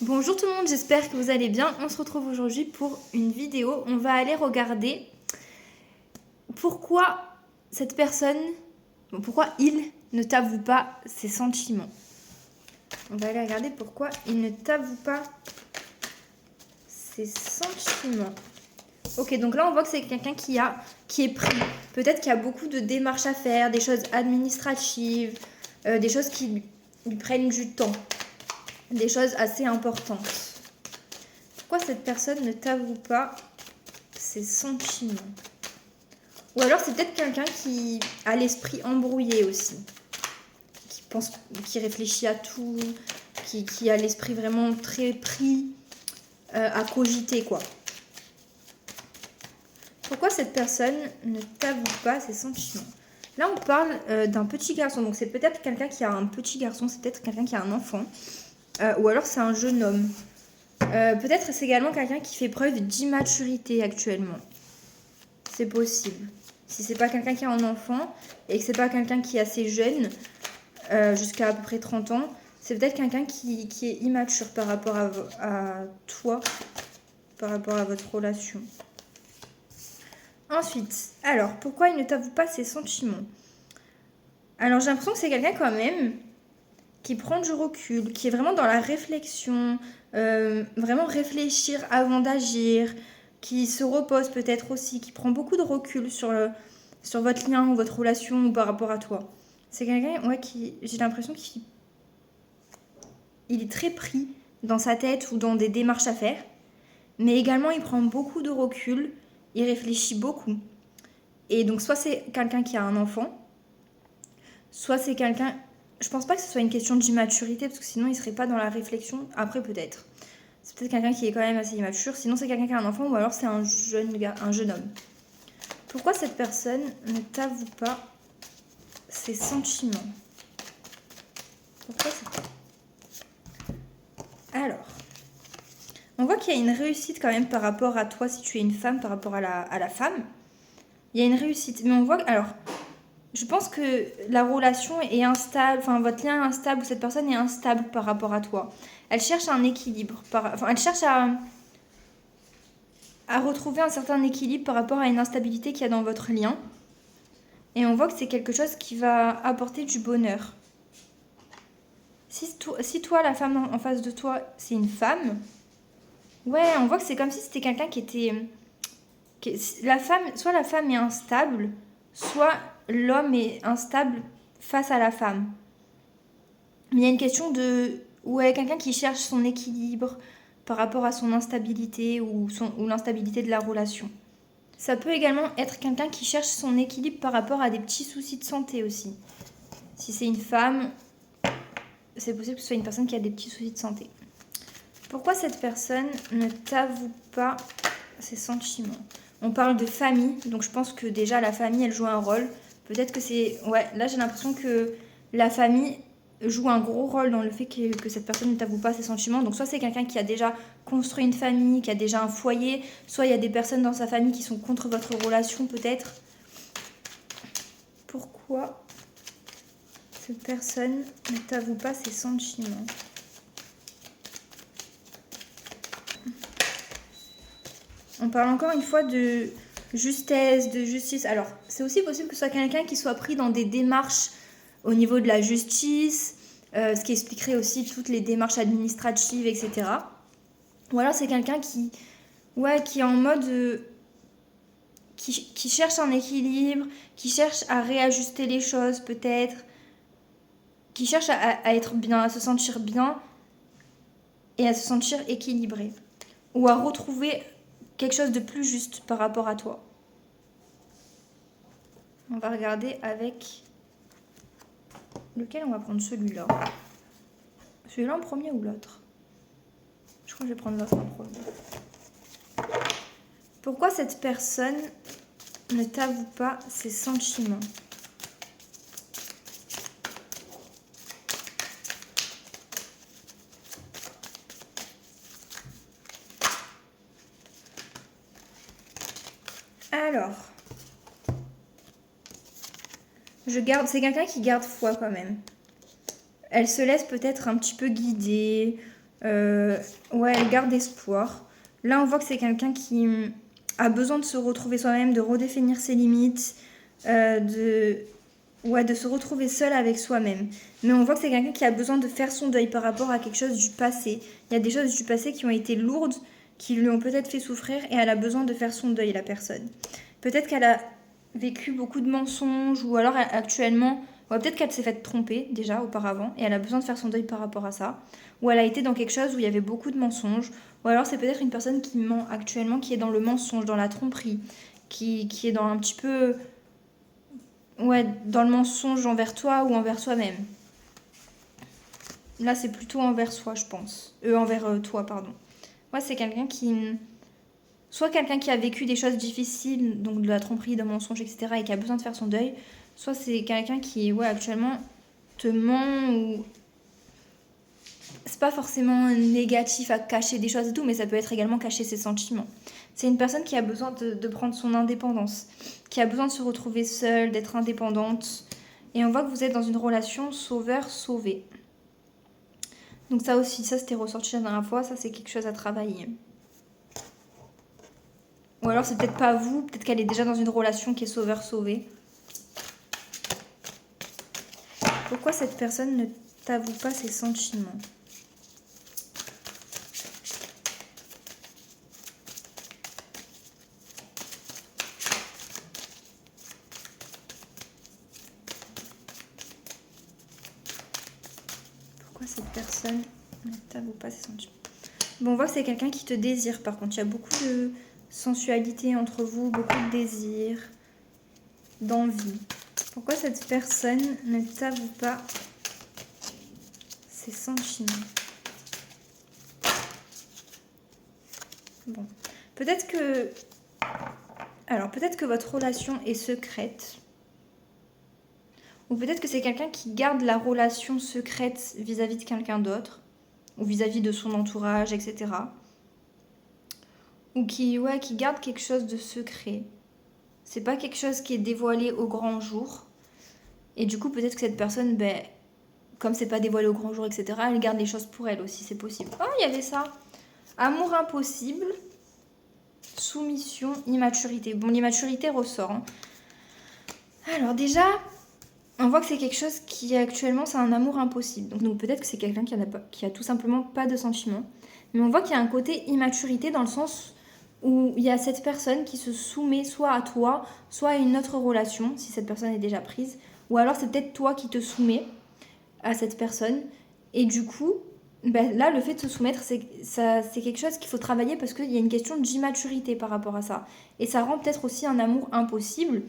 Bonjour tout le monde, j'espère que vous allez bien. On se retrouve aujourd'hui pour une vidéo. On va aller regarder pourquoi cette personne, pourquoi il ne t'avoue pas ses sentiments. On va aller regarder pourquoi il ne t'avoue pas ses sentiments. Ok, donc là on voit que c'est quelqu'un qui est pris. Peut-être qu'il y a beaucoup de démarches à faire, des choses administratives, des choses qui lui prennent du temps, des choses assez importantes. Pourquoi cette personne ne t'avoue pas ses sentiments? Ou alors c'est peut-être quelqu'un qui a l'esprit embrouillé aussi, qui pense, qui réfléchit à tout, qui a l'esprit vraiment très pris à cogiter quoi. Pourquoi cette personne ne t'avoue pas ses sentiments? Là on parle d'un petit garçon, donc c'est peut-être quelqu'un qui a un petit garçon, c'est peut-être quelqu'un qui a un enfant, ou alors c'est un jeune homme. Peut-être c'est également quelqu'un qui fait preuve d'immaturité actuellement. C'est possible. Si c'est pas quelqu'un qui a un enfant et que c'est pas quelqu'un qui est assez jeune, jusqu'à peu près 30 ans, c'est peut-être quelqu'un qui est immature par rapport à toi, par rapport à votre relation. Ensuite, alors, pourquoi il ne t'avoue pas ses sentiments? Alors, j'ai l'impression que c'est quelqu'un quand même qui prend du recul, qui est vraiment dans la réflexion, vraiment réfléchir avant d'agir, qui se repose peut-être aussi, qui prend beaucoup de recul sur votre lien ou votre relation ou par rapport à toi. C'est quelqu'un, ouais, qui, j'ai l'impression qu'il est très pris dans sa tête ou dans des démarches à faire, mais également il prend beaucoup de recul, il réfléchit beaucoup. Et donc soit c'est quelqu'un qui a un enfant, soit c'est quelqu'un... Je pense pas que ce soit une question d'immaturité, parce que sinon il serait pas dans la réflexion. Après peut-être. C'est peut-être quelqu'un qui est quand même assez immature. Sinon c'est quelqu'un qui a un enfant ou alors c'est un jeune homme. Pourquoi cette personne ne t'avoue pas ses sentiments? Pourquoi c'est... Alors, on voit qu'il y a une réussite quand même par rapport à toi si tu es une femme, par rapport à la femme. Il y a une réussite. Mais on voit... Alors, je pense que la relation est instable, enfin votre lien est instable, ou cette personne est instable par rapport à toi. Elle cherche un équilibre, elle cherche à retrouver un certain équilibre par rapport à une instabilité qu'il y a dans votre lien. Et on voit que c'est quelque chose qui va apporter du bonheur. Si toi, la femme en face de toi, c'est une femme, ouais, on voit que c'est comme si c'était quelqu'un qui était... soit la femme est instable, soit l'homme est instable face à la femme. Mais il y a une question de... Ouais, quelqu'un qui cherche son équilibre par rapport à son instabilité ou l'instabilité de la relation. Ça peut également être quelqu'un qui cherche son équilibre par rapport à des petits soucis de santé aussi. Si c'est une femme, c'est possible que ce soit une personne qui a des petits soucis de santé. Pourquoi cette personne ne t'avoue pas ses sentiments? On parle de famille, donc je pense que déjà la famille, elle joue un rôle. Peut-être que c'est... Ouais, là j'ai l'impression que la famille joue un gros rôle dans le fait que cette personne ne t'avoue pas ses sentiments. Donc soit c'est quelqu'un qui a déjà construit une famille, qui a déjà un foyer, soit il y a des personnes dans sa famille qui sont contre votre relation peut-être. Pourquoi cette personne ne t'avoue pas ses sentiments? On parle encore une fois de justesse, de justice. Alors, c'est aussi possible que ce soit quelqu'un qui soit pris dans des démarches au niveau de la justice, ce qui expliquerait aussi toutes les démarches administratives, etc. Ou alors c'est quelqu'un qui est en mode... qui cherche un équilibre, qui cherche à réajuster les choses peut-être, qui cherche à être bien, à se sentir bien et à se sentir équilibré. Ou à retrouver quelque chose de plus juste par rapport à toi. On va regarder avec lequel on va prendre celui-là. Celui-là en premier ou l'autre? Je crois que je vais prendre l'autre en premier. Pourquoi cette personne ne t'avoue pas ses sentiments? Alors, c'est quelqu'un qui garde foi quand même. Elle se laisse peut-être un petit peu guider, Ouais, elle garde espoir. Là, on voit que c'est quelqu'un qui a besoin de se retrouver soi-même, de redéfinir ses limites, de se retrouver seul avec soi-même. Mais on voit que c'est quelqu'un qui a besoin de faire son deuil par rapport à quelque chose du passé. Il y a des choses du passé qui ont été lourdes, qui lui ont peut-être fait souffrir, et elle a besoin de faire son deuil, la personne. Peut-être qu'elle a vécu beaucoup de mensonges, ou alors actuellement, ouais, peut-être qu'elle s'est fait tromper déjà auparavant, et elle a besoin de faire son deuil par rapport à ça. Ou elle a été dans quelque chose où il y avait beaucoup de mensonges, ou alors c'est peut-être une personne qui ment actuellement, qui est dans le mensonge, dans la tromperie, qui est dans un petit peu... Ouais, dans le mensonge envers toi ou envers soi-même. Là, c'est plutôt envers soi, je pense. Envers toi, pardon. Ouais, c'est quelqu'un qui... Soit quelqu'un qui a vécu des choses difficiles, donc de la tromperie, de mensonges, etc., et qui a besoin de faire son deuil. Soit c'est quelqu'un qui, ouais, actuellement, te ment ou... C'est pas forcément négatif à cacher des choses et tout, mais ça peut être également cacher ses sentiments. C'est une personne qui a besoin de prendre son indépendance, qui a besoin de se retrouver seule, d'être indépendante. Et on voit que vous êtes dans une relation sauveur-sauvé. Donc ça aussi, ça c'était ressorti la dernière fois, ça c'est quelque chose à travailler. Ou alors c'est peut-être pas vous, peut-être qu'elle est déjà dans une relation qui est sauveur-sauvé. Pourquoi cette personne ne t'avoue pas ses sentiments ? Pourquoi cette personne ne t'avoue pas ses sentiments ? Bon, on voit que c'est quelqu'un qui te désire par contre. Il y a beaucoup de sensualité entre vous, beaucoup de désir, d'envie. Pourquoi cette personne ne t'avoue pas ses sentiments ? Bon, peut-être que... Alors, peut-être que votre relation est secrète. Ou peut-être que c'est quelqu'un qui garde la relation secrète vis-à-vis de quelqu'un d'autre. Ou vis-à-vis de son entourage, etc. Ou qui garde quelque chose de secret. C'est pas quelque chose qui est dévoilé au grand jour. Et du coup, peut-être que cette personne, comme c'est pas dévoilé au grand jour, etc., elle garde les choses pour elle aussi, c'est possible. Oh, il y avait ça. Amour impossible, soumission, immaturité. Bon, l'immaturité ressort. Hein. Alors déjà, on voit que c'est quelque chose qui actuellement, c'est un amour impossible. Donc peut-être que c'est quelqu'un qui a tout simplement pas de sentiments. Mais on voit qu'il y a un côté immaturité dans le sens où il y a cette personne qui se soumet soit à toi, soit à une autre relation, si cette personne est déjà prise. Ou alors c'est peut-être toi qui te soumets à cette personne. Et du coup, là, le fait de se soumettre, c'est quelque chose qu'il faut travailler parce qu'il y a une question d'immaturité par rapport à ça. Et ça rend peut-être aussi un amour impossible.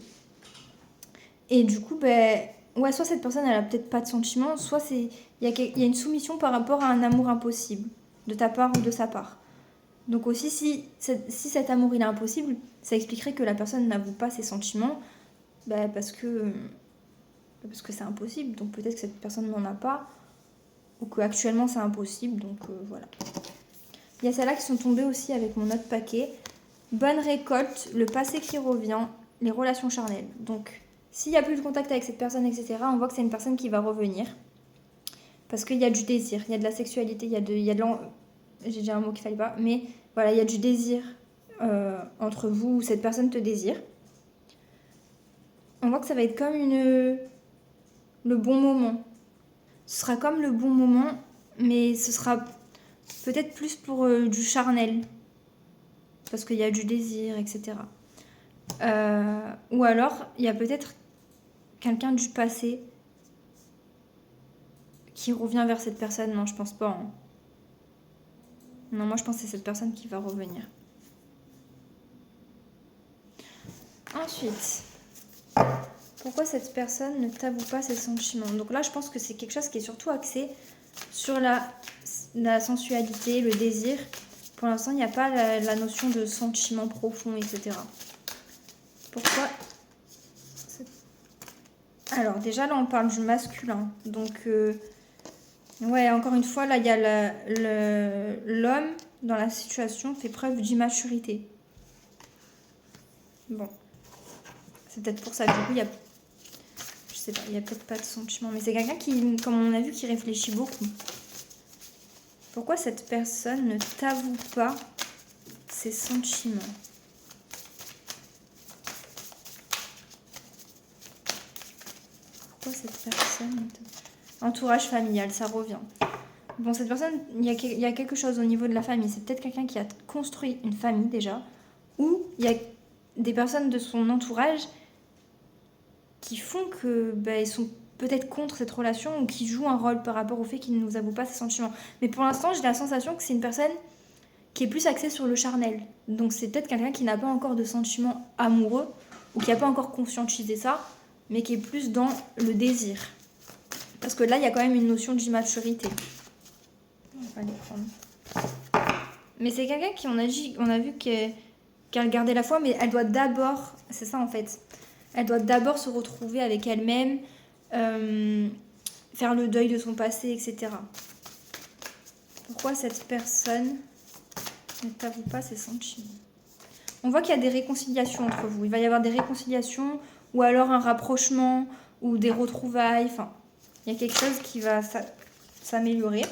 Et du coup, ouais, soit cette personne, elle a peut-être pas de sentiments, soit il y a une soumission par rapport à un amour impossible, de ta part ou de sa part. Donc aussi, si cet amour il est impossible, ça expliquerait que la personne n'avoue pas ses sentiments, parce que c'est impossible. Donc peut-être que cette personne n'en a pas, ou qu'actuellement c'est impossible, donc voilà. Il y a celles-là qui sont tombées aussi avec mon autre paquet. Bonne récolte, le passé qui revient, les relations charnelles. Donc, s'il n'y a plus de contact avec cette personne, etc., on voit que c'est une personne qui va revenir. Parce qu'il y a du désir, il y a de la sexualité, il y a de j'ai déjà un mot qu'il fallait pas, mais voilà, il y a du désir entre vous, cette personne te désire. On voit que ça va être comme le bon moment. Ce sera comme le bon moment, mais ce sera peut-être plus pour du charnel. Parce qu'il y a du désir, etc. Ou alors, il y a peut-être quelqu'un du passé qui revient vers cette personne. Non, je pense pas. Hein. Non, moi je pense que c'est cette personne qui va revenir. Ensuite, pourquoi cette personne ne t'avoue pas ses sentiments ? Donc là, je pense que c'est quelque chose qui est surtout axé sur la sensualité, le désir. Pour l'instant, il n'y a pas la notion de sentiment profond, etc. Pourquoi ? Alors déjà, là, on parle du masculin. Donc, ouais, encore une fois, là, il y a l'homme, dans la situation, fait preuve d'immaturité. Bon. C'est peut-être pour ça. Du coup, il y a... Je sais pas, il n'y a peut-être pas de sentiment. Mais c'est quelqu'un qui, comme on a vu, qui réfléchit beaucoup. Pourquoi cette personne ne t'avoue pas ses sentiments? Pourquoi cette personne... Entourage familial, ça revient. Bon, cette personne, il y a quelque chose au niveau de la famille. C'est peut-être quelqu'un qui a construit une famille déjà. Ou il y a des personnes de son entourage qui font que ils sont peut-être contre cette relation ou qui jouent un rôle par rapport au fait qu'il ne nous avoue pas ses sentiments. Mais pour l'instant, j'ai la sensation que c'est une personne qui est plus axée sur le charnel. Donc c'est peut-être quelqu'un qui n'a pas encore de sentiments amoureux ou qui n'a pas encore conscientisé ça, mais qui est plus dans le désir. Parce que là, il y a quand même une notion d'immaturité. On va les prendre. Mais c'est quelqu'un qui, on a vu qu'elle gardait la foi, mais elle doit d'abord, c'est ça en fait, elle doit d'abord se retrouver avec elle-même, faire le deuil de son passé, etc. Pourquoi cette personne ne t'avoue pas ses sentiments? On voit qu'il y a des réconciliations entre vous. Il va y avoir des réconciliations ou alors un rapprochement ou des retrouvailles. Enfin, il y a quelque chose qui va s'améliorer.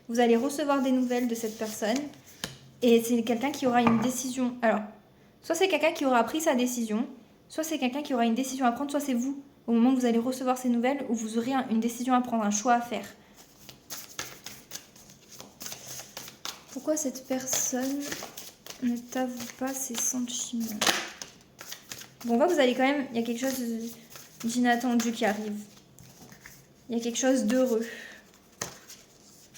Vous allez recevoir des nouvelles de cette personne et c'est quelqu'un qui aura une décision. Alors, soit c'est quelqu'un qui aura pris sa décision, soit c'est quelqu'un qui aura une décision à prendre, soit c'est vous, au moment où vous allez recevoir ces nouvelles, où vous aurez une décision à prendre, un choix à faire. Pourquoi cette personne ne t'avoue pas ses sentiments? Bon, on voit que vous allez quand même... Il y a quelque chose d'inattendu qui arrive. Il y a quelque chose d'heureux.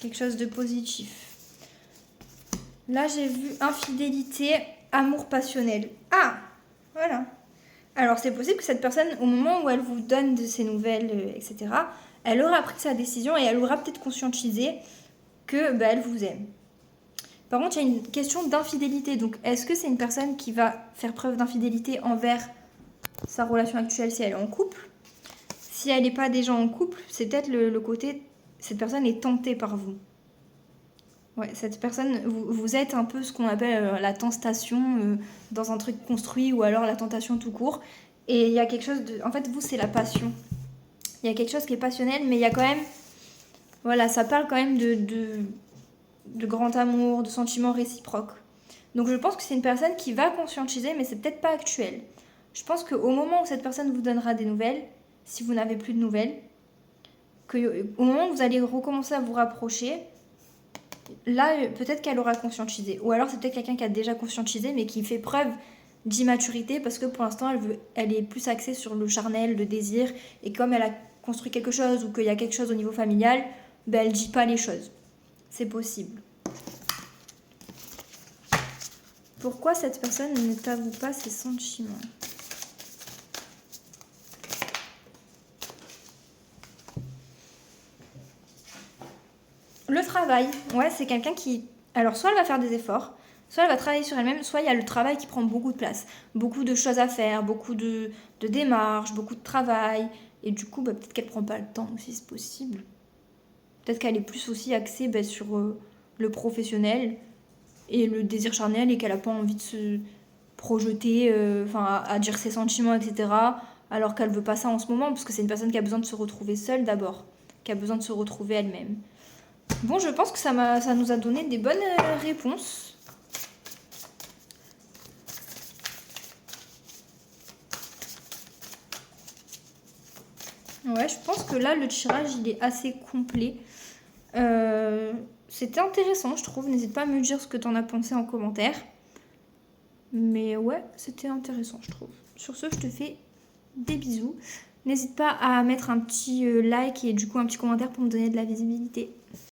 Quelque chose de positif. Là, j'ai vu infidélité, amour passionnel. Ah, voilà. Alors, c'est possible que cette personne, au moment où elle vous donne de ses nouvelles, etc., elle aura pris sa décision et elle aura peut-être conscientisé que elle vous aime. Par contre, il y a une question d'infidélité. Donc, est-ce que c'est une personne qui va faire preuve d'infidélité envers sa relation actuelle si elle est en couple? Si elle n'est pas déjà en couple, c'est peut-être le côté... Cette personne est tentée par vous. Ouais, cette personne, vous êtes un peu ce qu'on appelle la tentation dans un truc construit ou alors la tentation tout court. Et il y a quelque chose de... En fait, vous, c'est la passion. Il y a quelque chose qui est passionnel, mais il y a quand même... Voilà, ça parle quand même de grand amour, de sentiments réciproques. Donc je pense que c'est une personne qui va conscientiser, mais c'est peut-être pas actuel. Je pense qu'au moment où cette personne vous donnera des nouvelles, si vous n'avez plus de nouvelles, au moment où vous allez recommencer à vous rapprocher, là, peut-être qu'elle aura conscientisé. Ou alors c'est peut-être quelqu'un qui a déjà conscientisé, mais qui fait preuve d'immaturité, parce que pour l'instant, elle est plus axée sur le charnel, le désir, et comme elle a construit quelque chose, ou qu'il y a quelque chose au niveau familial, elle dit pas les choses. C'est possible. Pourquoi cette personne ne t'avoue pas ses sentiments? Le travail, ouais, c'est quelqu'un qui... Alors, soit elle va faire des efforts, soit elle va travailler sur elle-même, soit il y a le travail qui prend beaucoup de place. Beaucoup de choses à faire, beaucoup de démarches, beaucoup de travail. Et du coup, peut-être qu'elle prend pas le temps aussi, c'est possible. Peut-être qu'elle est plus aussi axée sur le professionnel et le désir charnel et qu'elle n'a pas envie de se projeter, à dire ses sentiments, etc. Alors qu'elle veut pas ça en ce moment, parce que c'est une personne qui a besoin de se retrouver seule d'abord, qui a besoin de se retrouver elle-même. Bon, je pense que ça nous a donné des bonnes réponses. Ouais, je pense que là, le tirage, il est assez complet. C'était intéressant, je trouve. N'hésite pas à me dire ce que t'en as pensé en commentaire. Mais ouais, c'était intéressant, je trouve. Sur ce, je te fais des bisous. N'hésite pas à mettre un petit like et du coup un petit commentaire pour me donner de la visibilité.